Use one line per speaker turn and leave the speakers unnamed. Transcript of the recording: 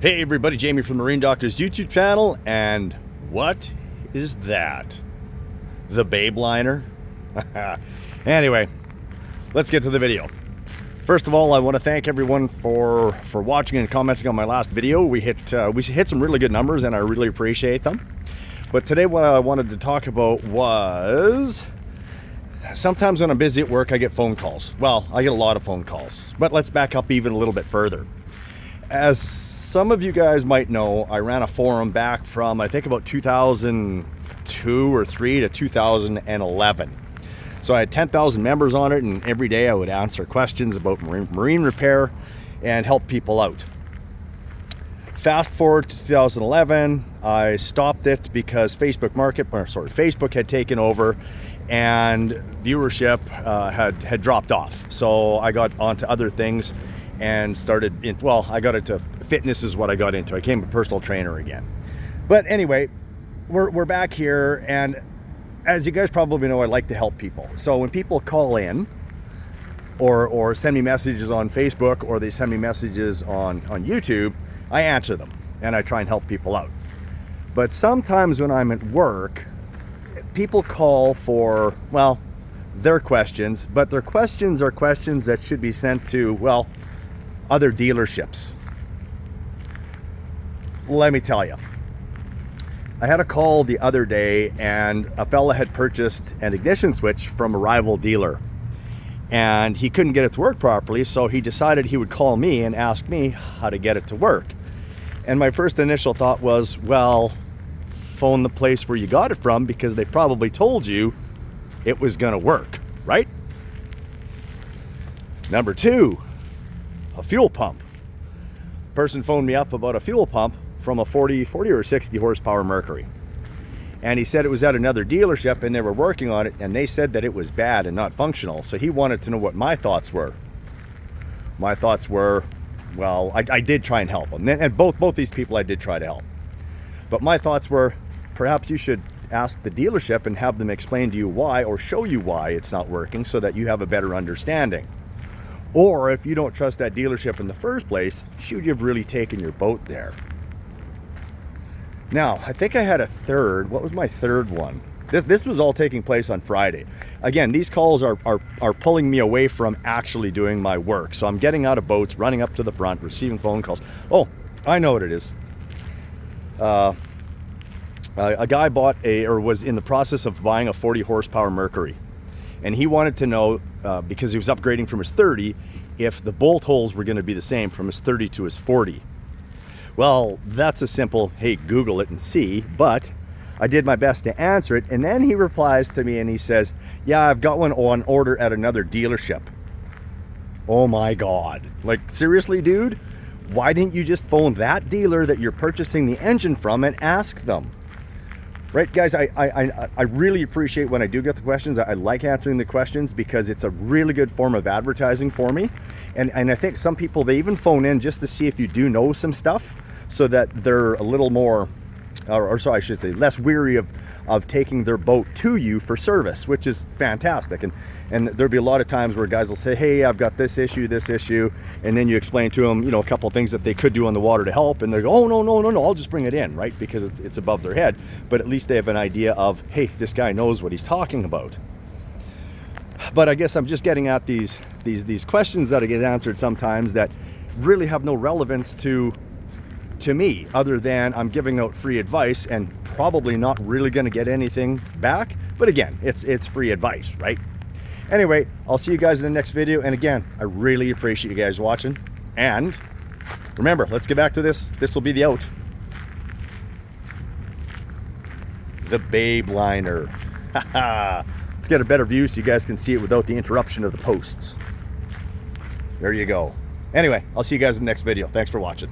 Hey everybody, Jamie from Marine Doctors YouTube channel, and what is that? The Babe Liner? Anyway, let's get to the video. First of all, I want to thank everyone for watching and commenting on my last video. We hit some really good numbers and I really appreciate them. But today what I wanted to talk about was, sometimes when I'm busy at work I get phone calls. Well, I get a lot of phone calls, but let's back up even a little bit further. As some of you guys might know, I ran a forum back from, I think, about 2002 or 3 to 2011. So I had 10,000 members on it, and every day I would answer questions about marine repair and help people out. Fast forward to 2011, I stopped it because Facebook had taken over and viewership had dropped off. So I got onto other things and I got into fitness is what I got into. I became a personal trainer again. But anyway, we're back here, and as you guys probably know, I like to help people. So when people call in or send me messages on Facebook, or they send me messages on YouTube, I answer them and I try and help people out. But sometimes when I'm at work, people call for, well, their questions, but their questions are questions that should be sent to, well, other dealerships. Let me tell you, I had a call the other day, and a fella had purchased an ignition switch from a rival dealer, and he couldn't get it to work properly, so he decided he would call me and ask me how to get it to work. And my first initial thought was, well, phone the place where you got it from, because they probably told you it was gonna work, right? Number two, a fuel pump. Person phoned me up about a fuel pump from a 40 or 60 horsepower Mercury. And he said it was at another dealership and they were working on it, and they said that it was bad and not functional. So he wanted to know what my thoughts were. My thoughts were, well, I did try and help him. And both these people I did try to help. But my thoughts were, perhaps you should ask the dealership and have them explain to you why, or show you why it's not working, so that you have a better understanding. Or if you don't trust that dealership in the first place, should you have really taken your boat there? Now, I think I had a third. What was my third one? This was all taking place on Friday. Again, these calls are pulling me away from actually doing my work. So I'm getting out of boats, running up to the front, receiving phone calls. Oh, I know what it is. A guy was in the process of buying a 40 horsepower Mercury. And he wanted to know, because he was upgrading from his 30, if the bolt holes were going to be the same from his 30 to his 40. Well, that's a simple, hey, Google it and see, but I did my best to answer it. And then he replies to me and he says, yeah, I've got one on order at another dealership. Oh my God. Like, seriously, dude? Why didn't you just phone that dealer that you're purchasing the engine from and ask them? Right, guys, I really appreciate when I do get the questions. I like answering the questions because it's a really good form of advertising for me. And I think some people, they even phone in just to see if you do know some stuff, so that they're a little more, or so I should say, less weary of taking their boat to you for service, which is fantastic. And there'll be a lot of times where guys will say, hey, I've got this issue, and then you explain to them, a couple of things that they could do on the water to help, and they go, oh, no, I'll just bring it in, right? Because it's above their head. But at least they have an idea of, hey, this guy knows what he's talking about. But I guess I'm just getting at these questions that I get answered sometimes that really have no relevance to me, other than I'm giving out free advice and probably not really going to get anything back. But again, it's free advice, right? Anyway, I'll see you guys in the next video. And again, I really appreciate you guys watching. And remember, let's get back to this. This will be the out. The Babe Liner. Let's get a better view so you guys can see it without the interruption of the posts. There you go. Anyway, I'll see you guys in the next video. Thanks for watching.